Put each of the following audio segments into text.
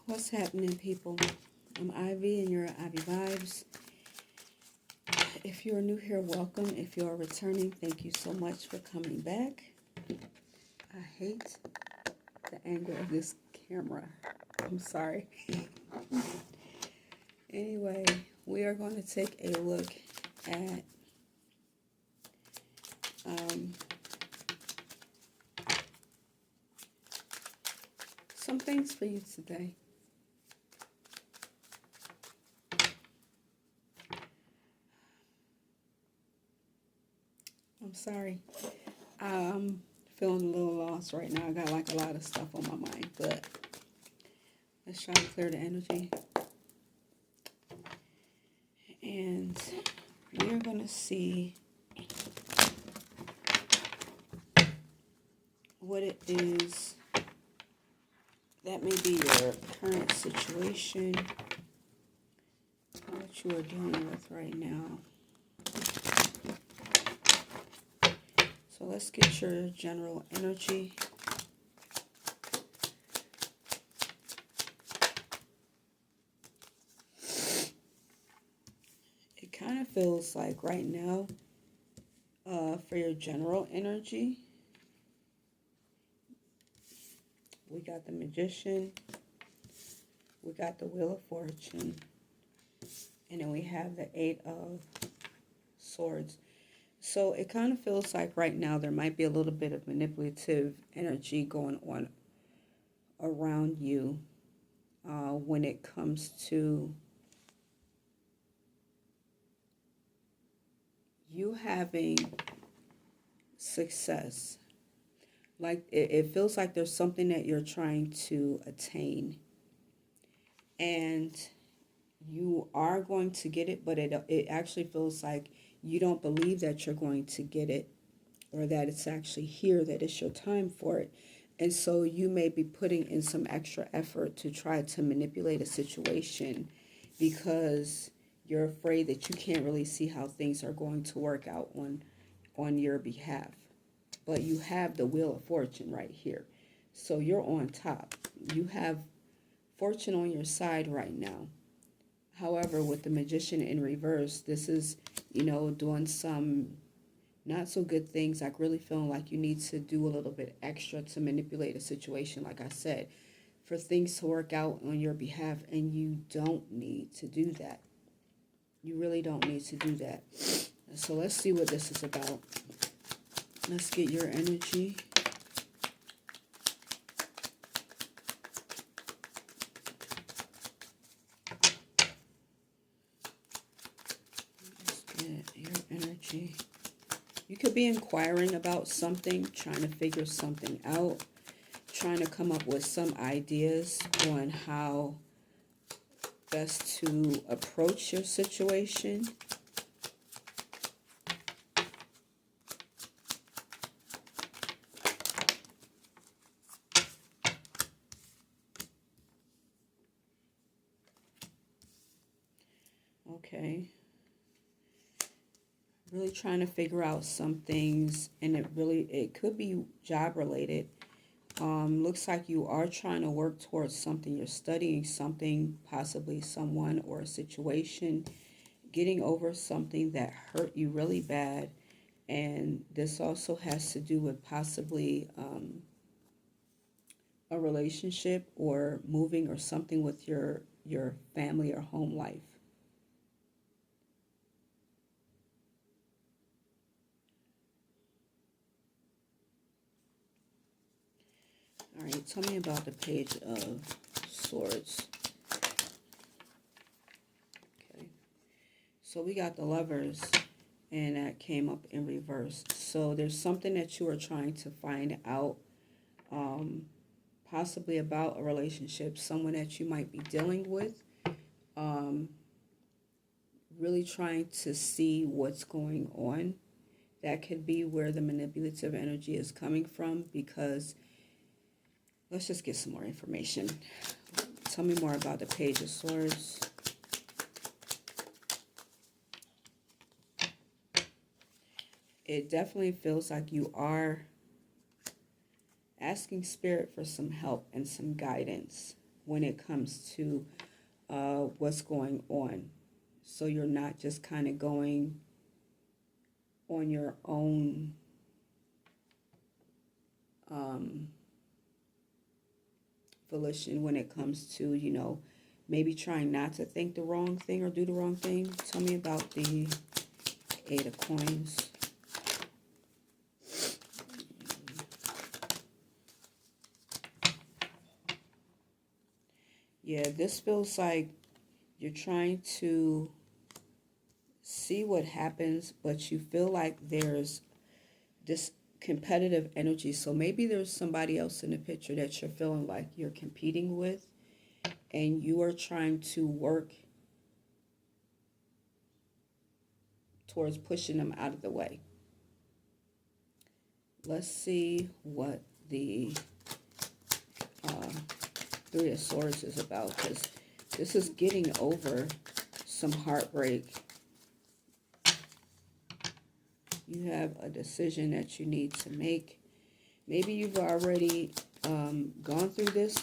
What's happening, people? I'm Ivy and you're Ivy Vibes. If you're new here, welcome. If you are returning, thank you so much for coming back. I hate the angle of this camera. I'm sorry. Anyway, we are going to take a look at some things for you today. I'm sorry. I'm feeling a little lost right now. I got like a lot of stuff on my mind, but let's try to clear the energy. And we're going to see what it is that may be your current situation, what you are dealing with right now. So let's get your general energy. It kind of feels like right now, for your general energy, we got the Magician, we got the Wheel of Fortune, and then we have the Eight of Swords. So it kind of feels like right now there might be a little bit of manipulative energy going on around you when it comes to you having success. Like it feels like there's something that you're trying to attain and you are going to get it, but it actually feels like you don't believe that you're going to get it or that it's actually here, that it's your time for it. And so you may be putting in some extra effort to try to manipulate a situation because you're afraid that you can't really see how things are going to work out on your behalf. But you have the Wheel of Fortune right here. So you're on top. You have fortune on your side right now. However, with the Magician in reverse, this is, doing some not so good things, like really feeling like you need to do a little bit extra to manipulate a situation, like I said, for things to work out on your behalf, and you don't need to do that. You really don't need to do that. So let's see what this is about. Let's get your energy. Let's get your energy. You could be inquiring about something, trying to figure something out, trying to come up with some ideas on how best to approach your situation. Okay. Really trying to figure out some things, and it could be job related. Looks like you are trying to work towards something. You're studying something, possibly someone or a situation, getting over something that hurt you really bad. And this also has to do with possibly a relationship or moving or something with your family or home life. All right, tell me about the Page of Swords. Okay, so we got the Lovers, and that came up in reverse. So there's something that you are trying to find out, possibly about a relationship, someone that you might be dealing with, really trying to see what's going on. That could be where the manipulative energy is coming from, because let's just get some more information. Tell me more about the Page of Swords. It definitely feels like you are asking Spirit for some help and some guidance. when it comes to what's going on. So you're not just kind of going on your own volition when it comes to, maybe trying not to think the wrong thing or do the wrong thing. Tell me about the Eight of Coins. Yeah, this feels like you're trying to see what happens, but you feel like there's this competitive energy. So maybe there's somebody else in the picture that you're feeling like you're competing with, and you are trying to work towards pushing them out of the way. Let's see what the Three of Swords is about, because this is getting over some heartbreak. You have a decision that you need to make. Maybe you've already gone through this,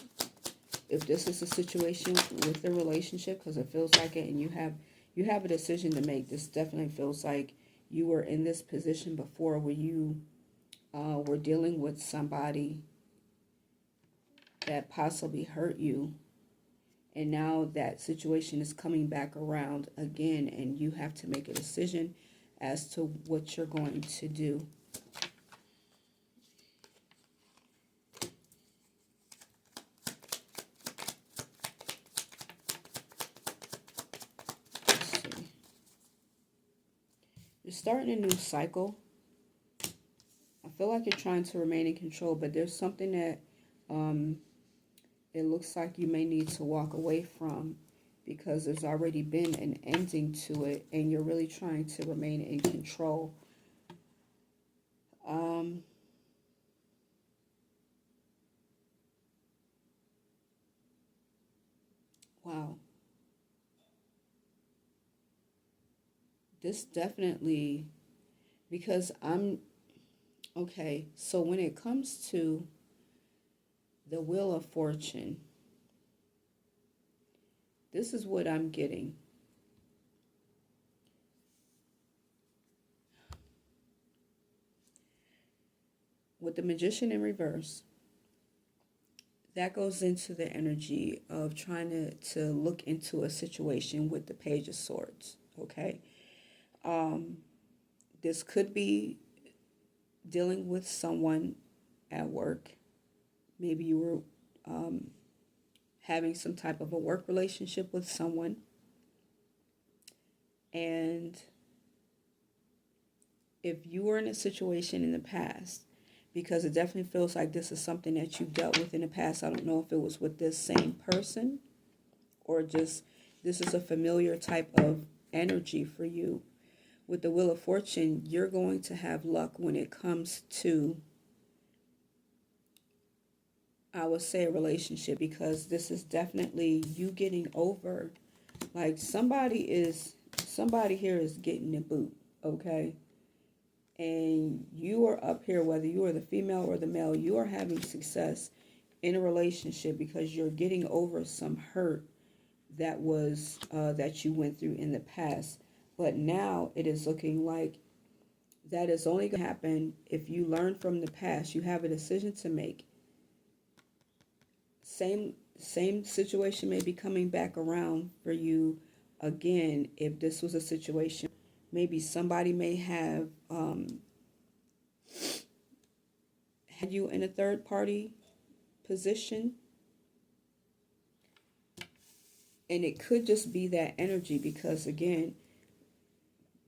if this is a situation with the relationship, because it feels like it, and you have a decision to make. This definitely feels like you were in this position before, where you were dealing with somebody that possibly hurt you, and now that situation is coming back around again, and you have to make a decision as to what you're going to do. Let's see. You're starting a new cycle. I feel like you're trying to remain in control, but there's something that it looks like you may need to walk away from, because there's already been an ending to it, and you're really trying to remain in control. Wow. This definitely, because okay, so when it comes to the Wheel of Fortune, this is what I'm getting. With the Magician in reverse, that goes into the energy of trying to look into a situation with the Page of Swords, okay? This could be dealing with someone at work. Maybe you were having some type of a work relationship with someone, and if you were in a situation in the past, because it definitely feels like this is something that you dealt with in the past. I don't know if it was with this same person, or just this is a familiar type of energy for you. With the Wheel of Fortune, you're going to have luck when it comes to, I would say, a relationship, because this is definitely you getting over, like somebody here is getting the boot, okay? And you are up here, whether you are the female or the male, you are having success in a relationship because you're getting over some hurt that was that you went through in the past. But now it is looking like that is only going to happen if you learn from the past. You have a decision to make. Same situation may be coming back around for you again. If this was a situation, maybe somebody may have had you in a third party position, and it could just be that energy, because again,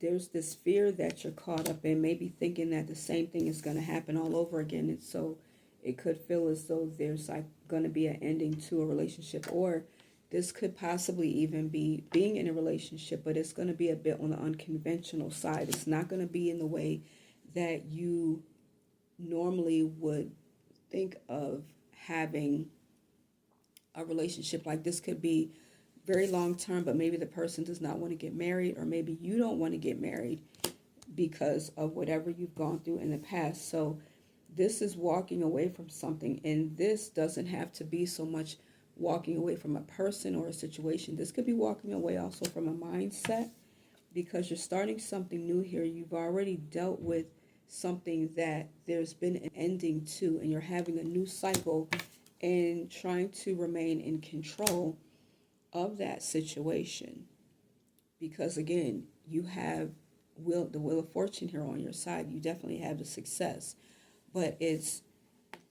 there's this fear that you're caught up in, maybe thinking that the same thing is going to happen all over again, and so it could feel as though there's like going to be an ending to a relationship. Or this could possibly even be being in a relationship, but it's going to be a bit on the unconventional side. It's not going to be in the way that you normally would think of having a relationship. Like this could be very long term, but maybe the person does not want to get married, or maybe you don't want to get married because of whatever you've gone through in the past. So this is walking away from something, and this doesn't have to be so much walking away from a person or a situation. This could be walking away also from a mindset, because you're starting something new here. You've already dealt with something that there's been an ending to, and you're having a new cycle and trying to remain in control of that situation. Because again, you have the wheel of fortune here on your side. You definitely have the success, but it's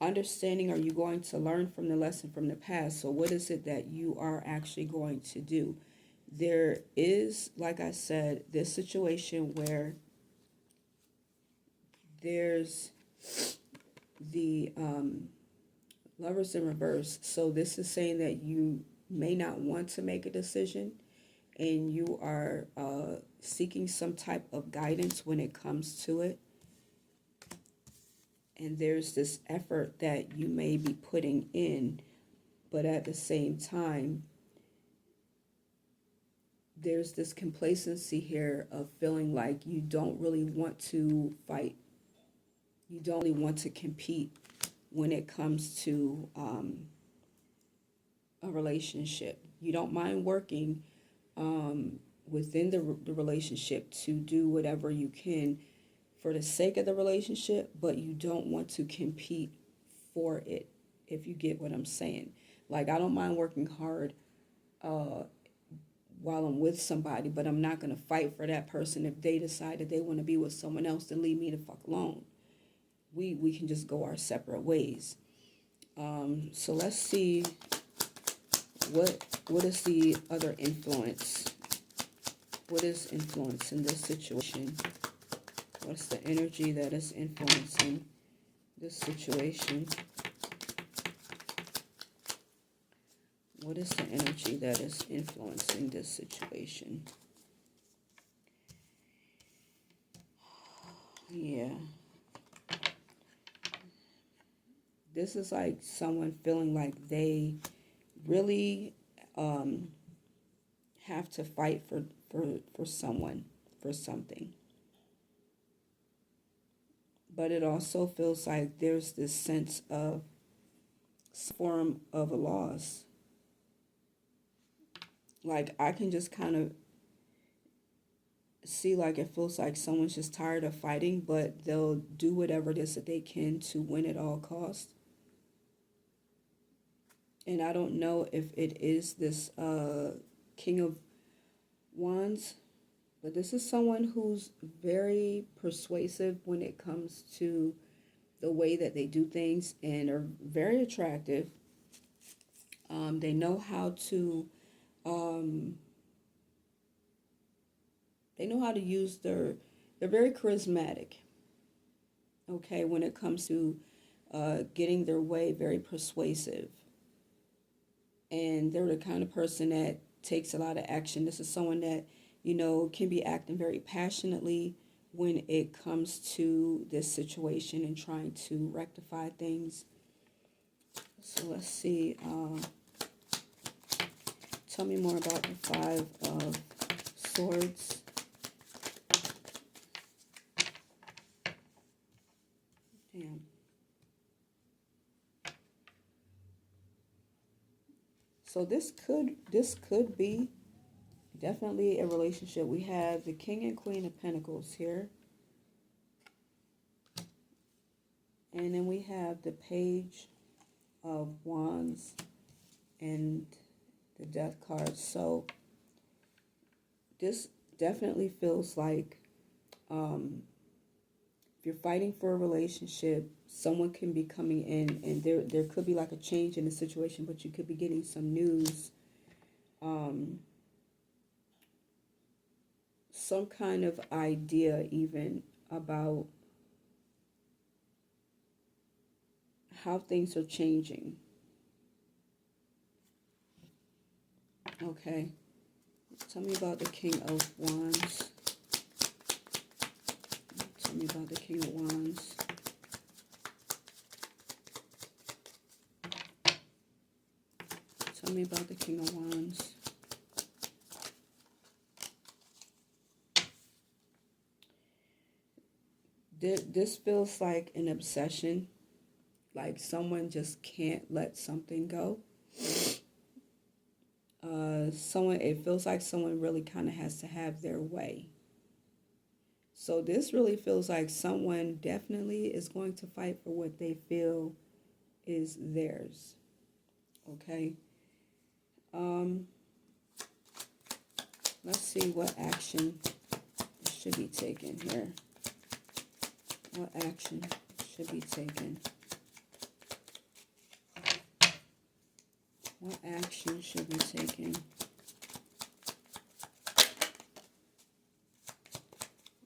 understanding, are you going to learn from the lesson from the past? So what is it that you are actually going to do? There is, like I said, this situation where there's the Lovers in reverse. So this is saying that you may not want to make a decision, and you are seeking some type of guidance when it comes to it. And there's this effort that you may be putting in, but at the same time, there's this complacency here of feeling like you don't really want to fight. You don't really want to compete when it comes to a relationship. You don't mind working within the relationship to do whatever you can for the sake of the relationship, but you don't want to compete for it, if you get what I'm saying. Like, I don't mind working hard while I'm with somebody, but I'm not going to fight for that person. If they decide that they want to be with someone else, then leave me the fuck alone. We can just go our separate ways. So let's see what is the other influence. What is influence in this situation? What's the energy that is influencing this situation? What is the energy that is influencing this situation? Yeah. This is like someone feeling like they really have to fight for someone, for something. But it also feels like there's this sense of some form of a loss. Like, I can just kind of see, like, it feels like someone's just tired of fighting, but they'll do whatever it is that they can to win at all costs. And I don't know if it is this King of Wands, but this is someone who's very persuasive when it comes to the way that they do things, and are very attractive. They know how to use they're very charismatic. Okay, when it comes to getting their way, very persuasive. And they're the kind of person that takes a lot of action. This is someone that, can be acting very passionately when it comes to this situation and trying to rectify things. So let's see. Tell me more about the Five of Swords. Damn. So this could be definitely a relationship. We have the King and Queen of Pentacles here. And then we have the Page of Wands and the Death card. So this definitely feels like if you're fighting for a relationship, someone can be coming in, and there could be like a change in the situation, but you could be getting some news, some kind of idea even about how things are changing. Okay. Tell me about the King of Wands. Tell me about the King of Wands. Tell me about the King of Wands. This feels like an obsession. Like someone just can't let something go. it feels like someone really kind of has to have their way. So this really feels like someone definitely is going to fight for what they feel is theirs. Okay. Um, let's see what action should be taken here. What action should be taken? What action should be taken?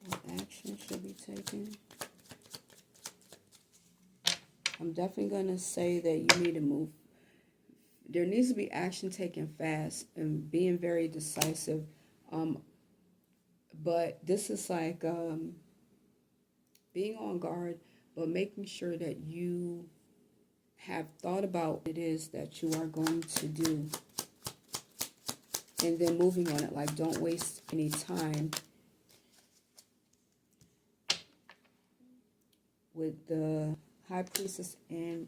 What action should be taken? I'm definitely going to say that you need to move. There needs to be action taken fast and being very decisive. But this is like being on guard, but making sure that you have thought about what it is that you are going to do. And then moving on it, like don't waste any time. With the High Priestess in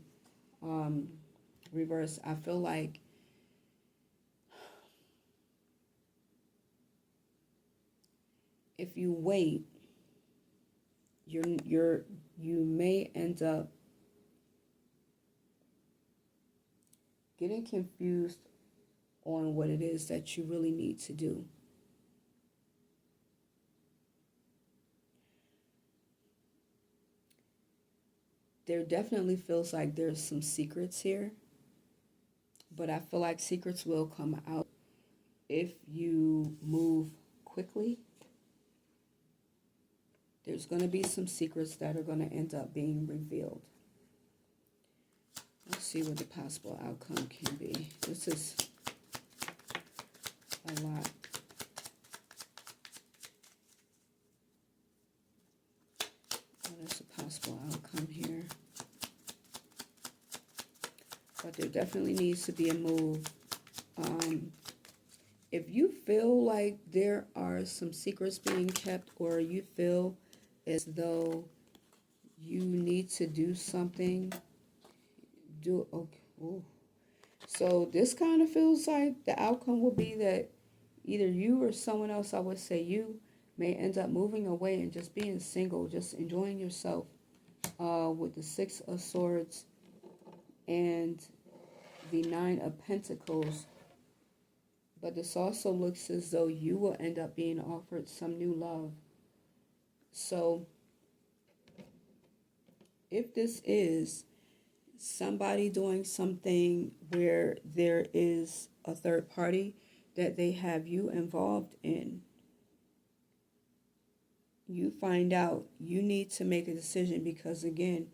reverse, I feel like if you wait, you may end up getting confused on what it is that you really need to do. There definitely feels like there's some secrets here, but I feel like secrets will come out if you move quickly. There's going to be some secrets that are going to end up being revealed. Let's see what the possible outcome can be. This is a lot. What is the possible outcome here? But there definitely needs to be a move. If you feel like there are some secrets being kept, or you feel as though you need to do something, do it. Okay. Ooh. So this kind of feels like the outcome will be that either you or someone else, I would say you, may end up moving away and just being single, just enjoying yourself with the Six of Swords and the Nine of Pentacles. But this also looks as though you will end up being offered some new love. So if this is somebody doing something where there is a third party that they have you involved in, you find out you need to make a decision, because again,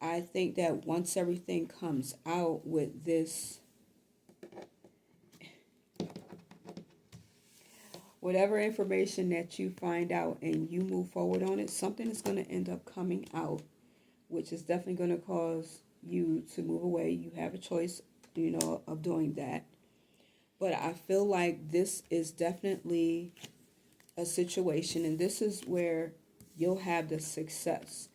I think that once everything comes out with this, whatever information that you find out and you move forward on it, something is going to end up coming out, which is definitely going to cause you to move away. You have a choice, of doing that. But I feel like this is definitely a situation, and this is where you'll have the success,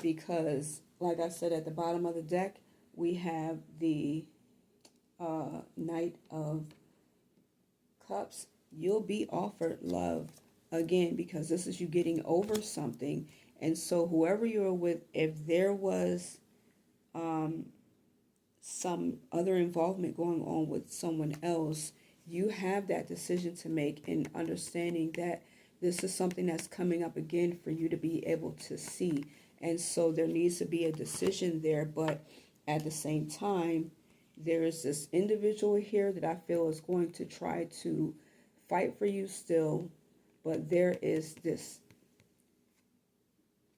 because like I said, at the bottom of the deck we have the Knight of Cups. You'll be offered love again, because this is you getting over something. And so whoever you're with, if there was some other involvement going on with someone else, you have that decision to make, in understanding that this is something that's coming up again for you to be able to see. And so there needs to be a decision there, but at the same time, there is this individual here that I feel is going to try to fight for you still, but there is this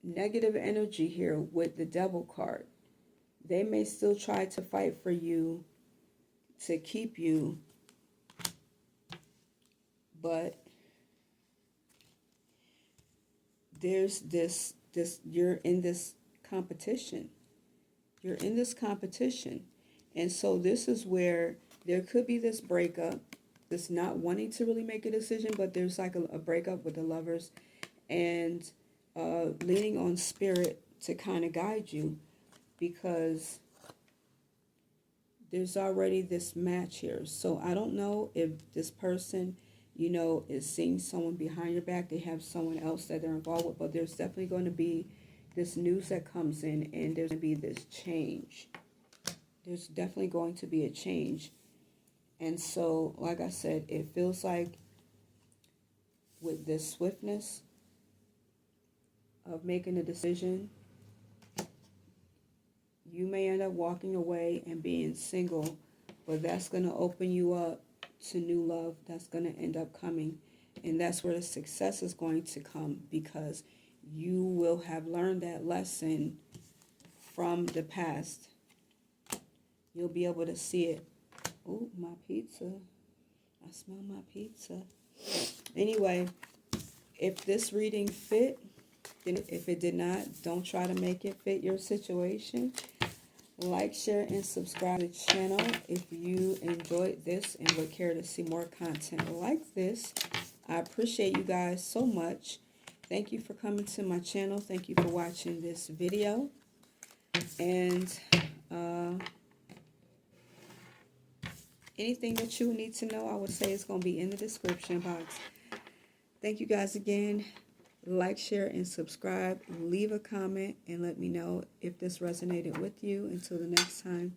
negative energy here with the Devil card. They may still try to fight for you, to keep you, but there's this you're in this competition. You're in this competition. And so this is where there could be this breakup, this not wanting to really make a decision, but there's like a breakup with the Lovers, and leaning on spirit to kind of guide you, because there's already this match here. So I don't know if this person, is seeing someone behind your back. They have someone else that they're involved with, but there's definitely going to be this news that comes in, and there's going to be this change. There's definitely going to be a change. And so, like I said, it feels like with this swiftness of making a decision, you may end up walking away and being single, but that's going to open you up to new love that's going to end up coming. And that's where the success is going to come, because you will have learned that lesson from the past. You'll be able to see it. Oh, my pizza. I smell my pizza. Anyway, if this reading fit, then if it did not, don't try to make it fit your situation. Like, share, and subscribe to the channel if you enjoyed this and would care to see more content like this. I appreciate you guys so much. Thank you for coming to my channel. Thank you for watching this video. And anything that you need to know, I would say is going to be in the description box. Thank you guys again. Like, share, and subscribe. Leave a comment and let me know if this resonated with you. Until the next time.